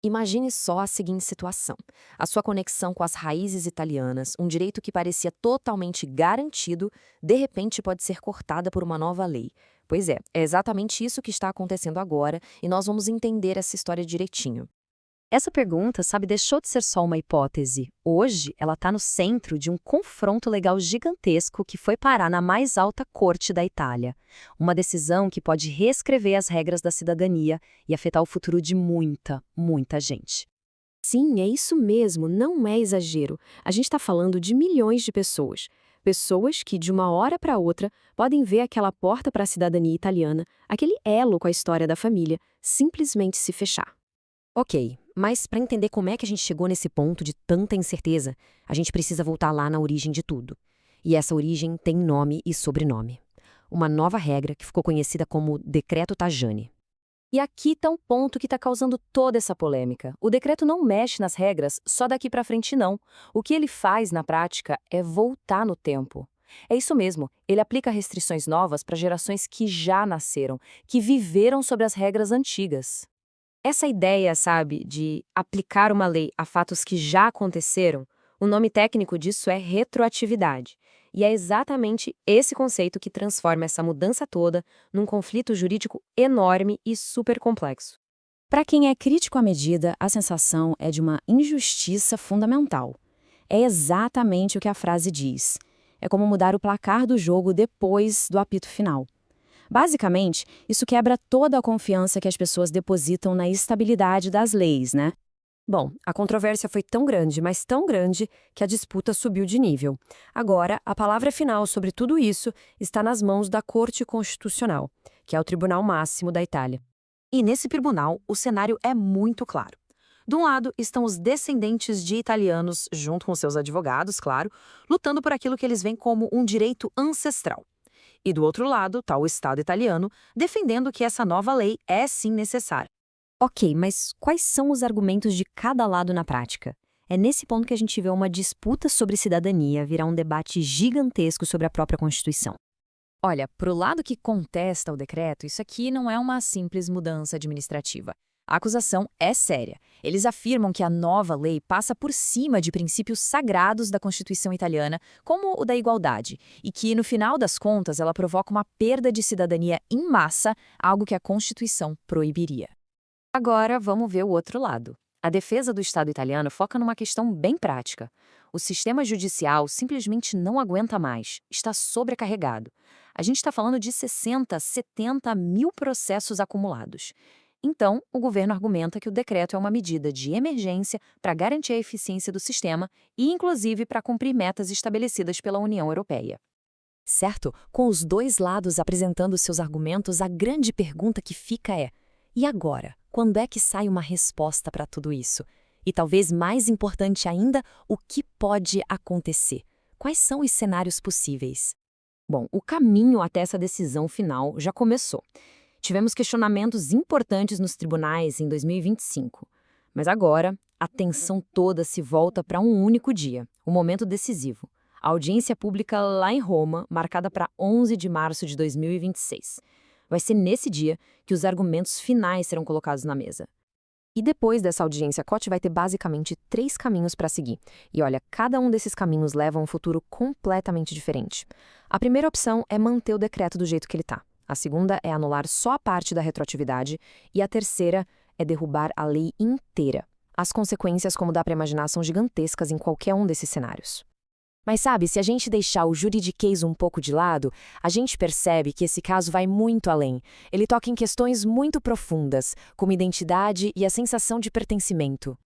Imagine só a seguinte situação: a sua conexão com as raízes italianas, um direito que parecia totalmente garantido, de repente pode ser cortada por uma nova lei. Pois é exatamente isso que está acontecendo agora e nós vamos entender essa história direitinho. Essa pergunta, sabe, deixou de ser só uma hipótese. Hoje, ela está no centro de um confronto legal gigantesco que foi parar na mais alta corte da Itália. Uma decisão que pode reescrever as regras da cidadania e afetar o futuro de muita, muita gente. Sim, é isso mesmo, não é exagero. A gente está falando de milhões de pessoas. Pessoas que, de uma hora para outra, podem ver aquela porta para a cidadania italiana, aquele elo com a história da família, simplesmente se fechar. Ok, mas para entender como é que a gente chegou nesse ponto de tanta incerteza, a gente precisa voltar lá na origem de tudo. E essa origem tem nome e sobrenome. Uma nova regra que ficou conhecida como Decreto Tajani. E aqui está um ponto que está causando toda essa polêmica. O decreto não mexe nas regras só daqui para frente, não. O que ele faz, na prática, é voltar no tempo. É isso mesmo, ele aplica restrições novas para gerações que já nasceram, que viveram sobre as regras antigas. Essa ideia, sabe, de aplicar uma lei a fatos que já aconteceram, o nome técnico disso é retroatividade. E é exatamente esse conceito que transforma essa mudança toda num conflito jurídico enorme e super complexo. Para quem é crítico à medida, a sensação é de uma injustiça fundamental. É exatamente o que a frase diz. É como mudar o placar do jogo depois do apito final. Basicamente, isso quebra toda a confiança que as pessoas depositam na estabilidade das leis, né? Bom, a controvérsia foi tão grande, mas tão grande, que a disputa subiu de nível. Agora, a palavra final sobre tudo isso está nas mãos da Corte Constitucional, que é o tribunal máximo da Itália. E nesse tribunal, o cenário é muito claro. De um lado estão os descendentes de italianos, junto com seus advogados, claro, lutando por aquilo que eles veem como um direito ancestral. E do outro lado está o Estado italiano, defendendo que essa nova lei é sim necessária. Ok, mas quais são os argumentos de cada lado na prática? É nesse ponto que a gente vê uma disputa sobre cidadania virar um debate gigantesco sobre a própria Constituição. Olha, para o lado que contesta o decreto, isso aqui não é uma simples mudança administrativa. A acusação é séria. Eles afirmam que a nova lei passa por cima de princípios sagrados da Constituição italiana, como o da igualdade, e que, no final das contas, ela provoca uma perda de cidadania em massa, algo que a Constituição proibiria. Agora, vamos ver o outro lado. A defesa do Estado italiano foca numa questão bem prática. O sistema judicial simplesmente não aguenta mais, está sobrecarregado. A gente está falando de 60, 70 mil processos acumulados. Então, o governo argumenta que o decreto é uma medida de emergência para garantir a eficiência do sistema e, inclusive, para cumprir metas estabelecidas pela União Europeia. Certo? Com os dois lados apresentando seus argumentos, a grande pergunta que fica é: e agora? Quando é que sai uma resposta para tudo isso? E talvez mais importante ainda, o que pode acontecer? Quais são os cenários possíveis? Bom, o caminho até essa decisão final já começou. Tivemos questionamentos importantes nos tribunais em 2025. Mas agora, a tensão toda se volta para um único dia, o momento decisivo. A audiência pública lá em Roma, marcada para 11 de março de 2026. Vai ser nesse dia que os argumentos finais serão colocados na mesa. E depois dessa audiência, a COT vai ter basicamente 3 caminhos para seguir. E olha, cada um desses caminhos leva a um futuro completamente diferente. A primeira opção é manter o decreto do jeito que ele está. A segunda é anular só a parte da retroatividade. E a terceira é derrubar a lei inteira. As consequências, como dá para imaginar, são gigantescas em qualquer um desses cenários. Mas sabe, se a gente deixar o juridiquês um pouco de lado, a gente percebe que esse caso vai muito além. Ele toca em questões muito profundas, como identidade e a sensação de pertencimento.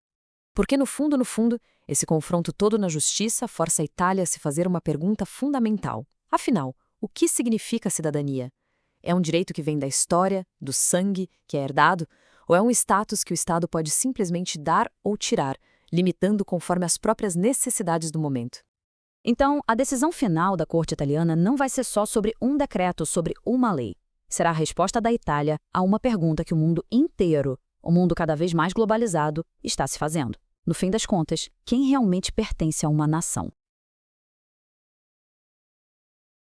Porque no fundo, esse confronto todo na justiça força a Itália a se fazer uma pergunta fundamental. Afinal, o que significa cidadania? É um direito que vem da história, do sangue, que é herdado? Ou é um status que o Estado pode simplesmente dar ou tirar, limitando conforme as próprias necessidades do momento? Então, a decisão final da Corte italiana não vai ser só sobre um decreto, sobre uma lei. Será a resposta da Itália a uma pergunta que o mundo inteiro, o mundo cada vez mais globalizado, está se fazendo. No fim das contas, quem realmente pertence a uma nação?